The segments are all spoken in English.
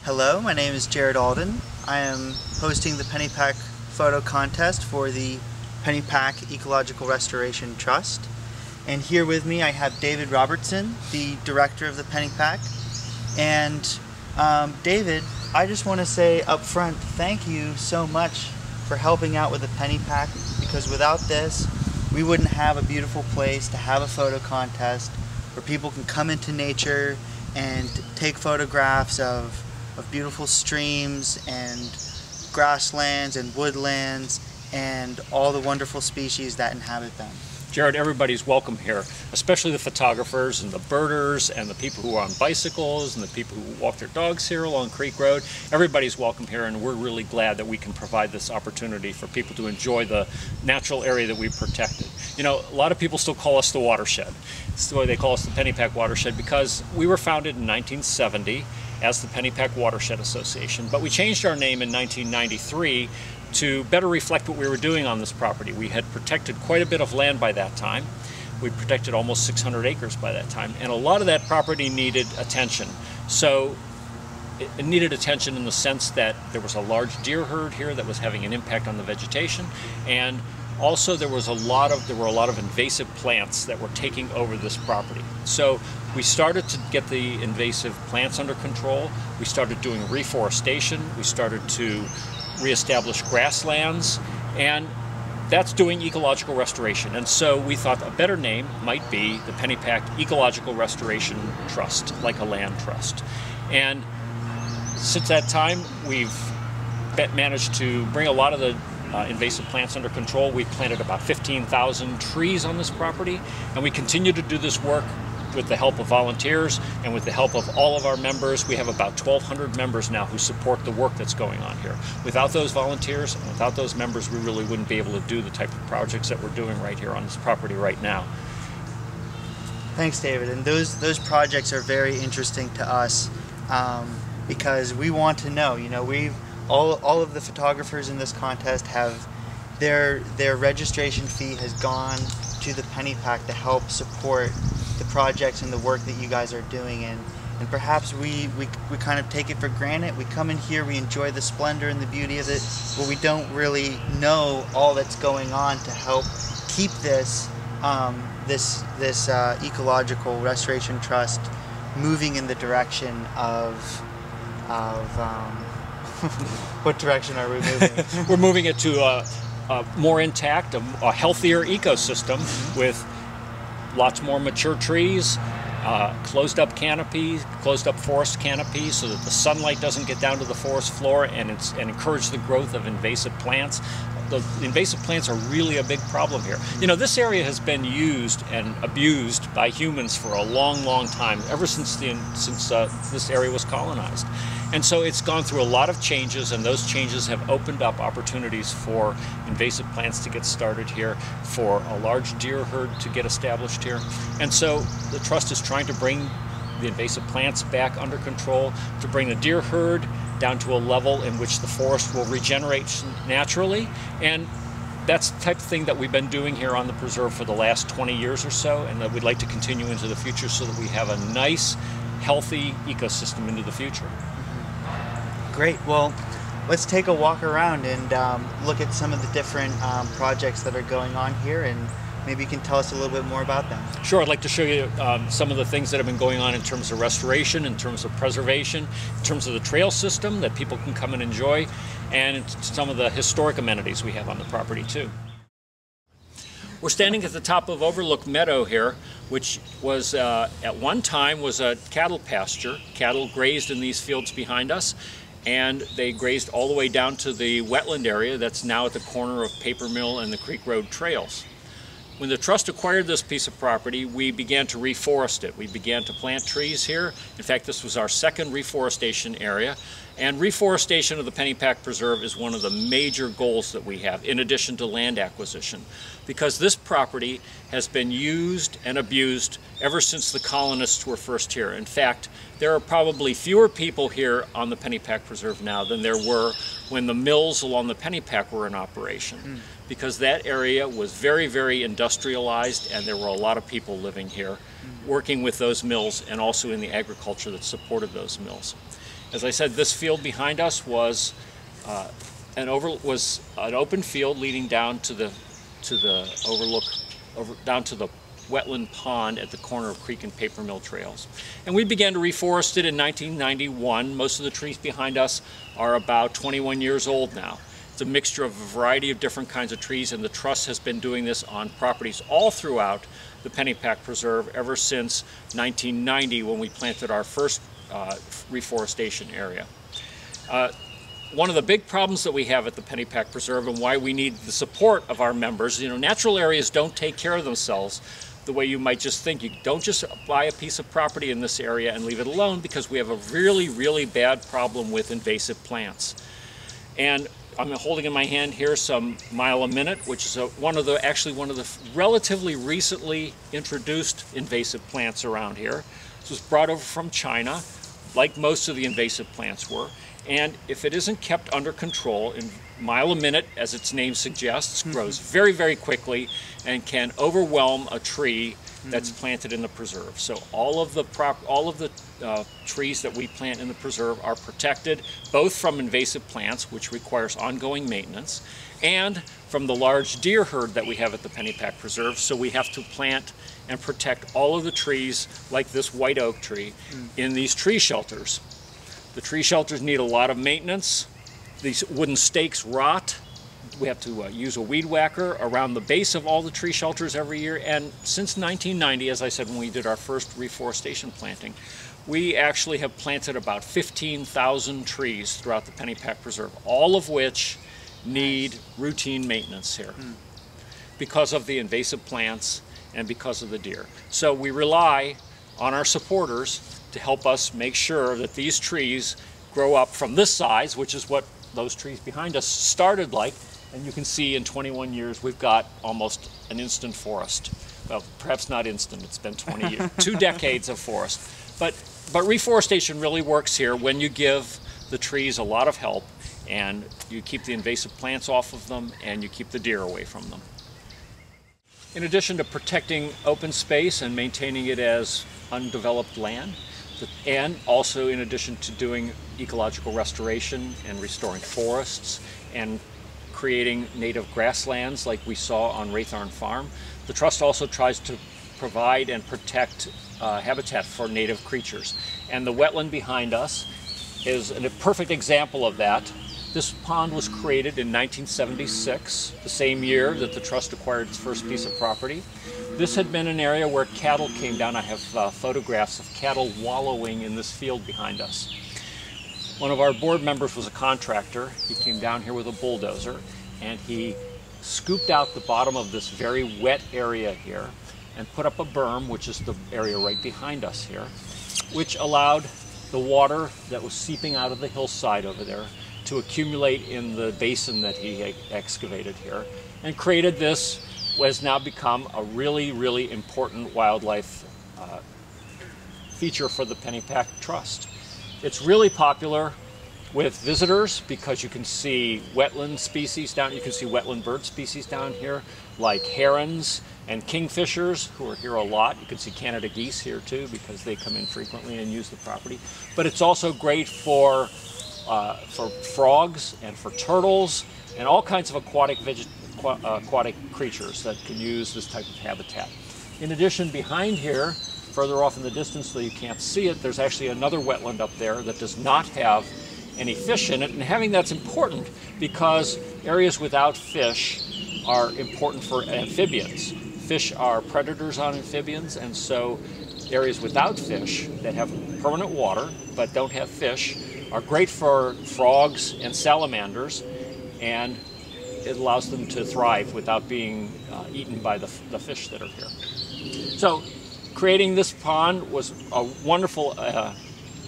Hello, my name is Jared Alden. I am hosting the Pennypack photo contest for the Pennypack Ecological Restoration Trust. And here with me I have David Robertson, the director of the Pennypack. And David, I just want to say up front, thank you so much for helping out with the Pennypack, because without this, we wouldn't have a beautiful place to have a photo contest where people can come into nature and take photographs of beautiful streams and grasslands and woodlands and all the wonderful species that inhabit them. Jared, everybody's welcome here, especially the photographers and the birders and the people who are on bicycles and the people who walk their dogs here along Creek Road. Everybody's welcome here, and we're really glad that we can provide this opportunity for people to enjoy the natural area that we've protected. You know, a lot of people still call us the watershed. It's the way they call us the Pennypack Watershed, because we were founded in 1970 as the Pennypack Watershed Association, but we changed our name in 1993 to better reflect what we were doing on this property. We had protected quite a bit of land by that time. We protected almost 600 acres by that time, and a lot of that property needed attention. So it needed attention in the sense that there was a large deer herd here that was having an impact on the vegetation, and also there were a lot of invasive plants that were taking over this property. So we started to get the invasive plants under control. We started doing reforestation. We started to reestablish grasslands, and that's doing ecological restoration. And so we thought a better name might be the Pennypack Ecological Restoration Trust, like a land trust. And since that time, we've managed to bring a lot of the invasive plants under control. We've planted about 15,000 trees on this property, and we continue to do this work with the help of volunteers and with the help of all of our members. We have about 1,200 members now who support the work that's going on here. Without those volunteers and without those members, we really wouldn't be able to do the type of projects that we're doing right here on this property right now. Thanks, David. And those projects are very interesting to us because we want to know. You know, all of the photographers in this contest have their registration fee has gone to the Pennypack to help support the projects and the work that you guys are doing, and perhaps we kind of take it for granted. We come in here, we enjoy the splendor and the beauty of it, but we don't really know all that's going on to help keep this this ecological restoration trust moving in the direction of what direction are we moving? We're moving it to a more intact, a healthier ecosystem with lots more mature trees, closed up canopies, closed up forest canopies, so that the sunlight doesn't get down to the forest floor and encourage the growth of invasive plants. The invasive plants are really a big problem here. You know, this area has been used and abused by humans for a long, long time, ever since this area was colonized. And so it's gone through a lot of changes, and those changes have opened up opportunities for invasive plants to get started here, for a large deer herd to get established here. And so the trust is trying to bring the invasive plants back under control, to bring the deer herd down to a level in which the forest will regenerate naturally. And that's the type of thing that we've been doing here on the preserve for the last 20 years or so, and that we'd like to continue into the future so that we have a nice, healthy ecosystem into the future. Great. Well, let's take a walk around and look at some of the different projects that are going on here, and maybe you can tell us a little bit more about them. Sure. I'd like to show you some of the things that have been going on in terms of restoration, in terms of preservation, in terms of the trail system that people can come and enjoy, and some of the historic amenities we have on the property too. We're standing at the top of Overlook Meadow here, which was at one time was a cattle pasture. Cattle grazed in these fields behind us, and they grazed all the way down to the wetland area that's now at the corner of Paper Mill and the Creek Road trails. When the trust acquired this piece of property, we began to reforest it. We began to plant trees here. In fact, this was our second reforestation area. And reforestation of the Pennypack Preserve is one of the major goals that we have, in addition to land acquisition, because this property has been used and abused ever since the colonists were first here. In fact, there are probably fewer people here on the Pennypack Preserve now than there were when the mills along the Pennypack were in operation, because that area was very, very industrialized, and there were a lot of people living here working with those mills and also in the agriculture that supported those mills. As I said, this field behind us was an open field leading down to the down to the wetland pond at the corner of Creek and Paper Mill trails. And we began to reforest it in 1991. Most of the trees behind us are about 21 years old now. It's a mixture of a variety of different kinds of trees, and the Trust has been doing this on properties all throughout the Pennypack Preserve ever since 1990, when we planted our first reforestation area. One of the big problems that we have at the Pennypack Preserve, and why we need the support of our members, natural areas don't take care of themselves the way you might just think. You don't just buy a piece of property in this area and leave it alone, because we have a really, really bad problem with invasive plants. And I'm holding in my hand here some Mile a Minute, which is actually one of the relatively recently introduced invasive plants around here. This was brought over from China, like most of the invasive plants were. And if it isn't kept under control, Mile a Minute, as its name suggests, grows very, very quickly and can overwhelm a tree that's planted in the preserve. So all of the trees that we plant in the preserve are protected, both from invasive plants, which requires ongoing maintenance, and from the large deer herd that we have at the Pennypack Preserve. So we have to plant and protect all of the trees, like this white oak tree, in these tree shelters. The tree shelters need a lot of maintenance. These wooden stakes rot. We have to use a weed whacker around the base of all the tree shelters every year. And since 1990, as I said, when we did our first reforestation planting, we actually have planted about 15,000 trees throughout the Pennypack Preserve, all of which need routine maintenance here because of the invasive plants and because of the deer. So we rely on our supporters to help us make sure that these trees grow up from this size, which is what those trees behind us started like. And you can see in 21 years, we've got almost an instant forest. Well, perhaps not instant, it's been 20 years, 2 decades of forest. But reforestation really works here when you give the trees a lot of help, and you keep the invasive plants off of them, and you keep the deer away from them. In addition to protecting open space and maintaining it as undeveloped land, and also in addition to doing ecological restoration and restoring forests and creating native grasslands like we saw on Wraithorn Farm, the Trust also tries to provide and protect habitat for native creatures. And the wetland behind us is a perfect example of that. This pond was created in 1976, the same year that the Trust acquired its first piece of property. This had been an area where cattle came down. I have photographs of cattle wallowing in this field behind us. One of our board members was a contractor. He came down here with a bulldozer, and he scooped out the bottom of this very wet area here and put up a berm, which is the area right behind us here, which allowed the water that was seeping out of the hillside over there to accumulate in the basin that he excavated here, and created this what has now become a really, really important wildlife feature for the Pennypack Trust. It's really popular with visitors because you can see wetland species down, you can see wetland bird species down here, like herons and kingfishers, who are here a lot. You can see Canada geese here too, because they come in frequently and use the property. But it's also great for frogs and for turtles and all kinds of aquatic creatures that can use this type of habitat. In addition, behind here, further off in the distance so you can't see it, there's actually another wetland up there that does not have any fish in it. And having that's important because areas without fish are important for amphibians. Fish are predators on amphibians, and so areas without fish that have permanent water but don't have fish are great for frogs and salamanders, and it allows them to thrive without being eaten by the fish that are here. So creating this pond was a wonderful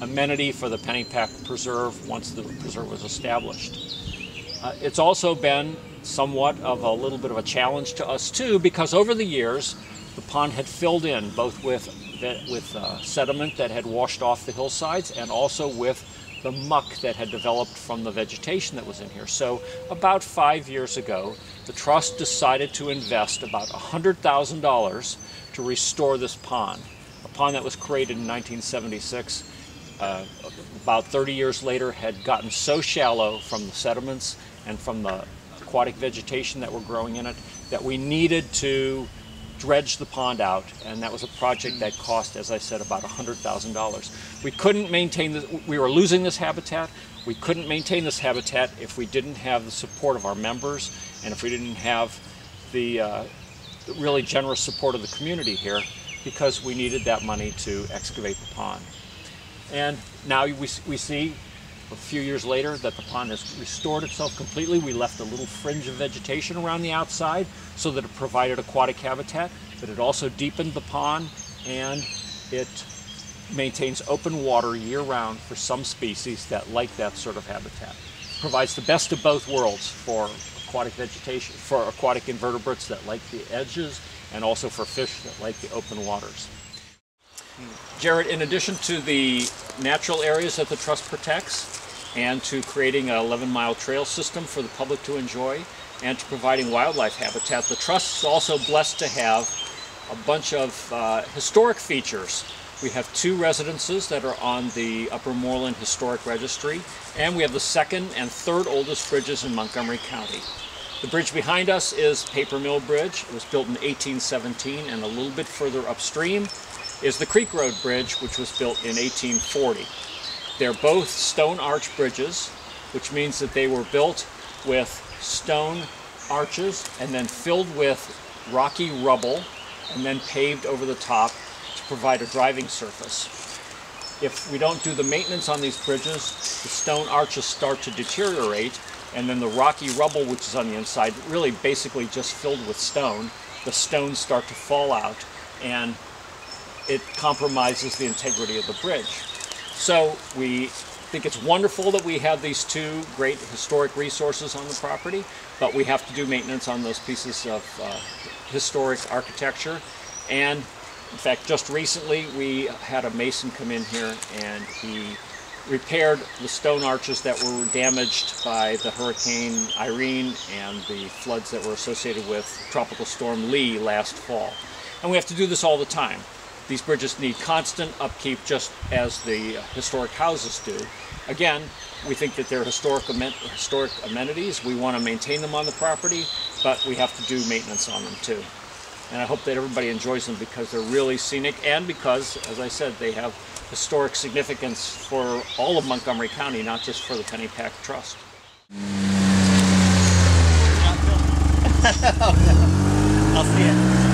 amenity for the Pennypack Preserve once the preserve was established. It's also been somewhat of a little bit of a challenge to us too, because over the years the pond had filled in both with sediment that had washed off the hillsides and also with the muck that had developed from the vegetation that was in here. So about 5 years ago, the Trust decided to invest about $100,000 to restore this pond, a pond that was created in 1976. about 30 years later, had gotten so shallow from the sediments and from the aquatic vegetation that were growing in it that we needed to dredge the pond out, and that was a project that cost, as I said, about $100,000. We couldn't maintain this, we were losing this habitat. We couldn't maintain this habitat if we didn't have the support of our members and if we didn't have the really generous support of the community here, because we needed that money to excavate the pond. And now we see a few years later that the pond has restored itself completely. We left a little fringe of vegetation around the outside so that it provided aquatic habitat, but it also deepened the pond, and it maintains open water year-round for some species that like that sort of habitat. Provides the best of both worlds for aquatic vegetation, for aquatic invertebrates that like the edges, and also for fish that like the open waters. Jared, in addition to the natural areas that the Trust protects, and to creating an 11-mile trail system for the public to enjoy, and to providing wildlife habitat, the Trust is also blessed to have a bunch of historic features. We have 2 residences that are on the Upper Moreland Historic Registry, and we have the 2nd and 3rd oldest bridges in Montgomery County. The bridge behind us is Paper Mill Bridge. It was built in 1817, and a little bit further upstream is the Creek Road Bridge, which was built in 1840. They're both stone arch bridges, which means that they were built with stone arches and then filled with rocky rubble and then paved over the top to provide a driving surface. If we don't do the maintenance on these bridges, the stone arches start to deteriorate, and then the rocky rubble, which is on the inside, really basically just filled with stone, the stones start to fall out, and it compromises the integrity of the bridge. So we think it's wonderful that we have these 2 great historic resources on the property, but we have to do maintenance on those pieces of historic architecture. And in fact, just recently we had a mason come in here and he repaired the stone arches that were damaged by the Hurricane Irene and the floods that were associated with Tropical Storm Lee last fall. And we have to do this all the time. These bridges need constant upkeep, just as the historic houses do. Again, we think that they're historic amenities. We want to maintain them on the property, but we have to do maintenance on them too. And I hope that everybody enjoys them because they're really scenic, and because, as I said, they have historic significance for all of Montgomery County, not just for the Pennypack Trust. I'll see it.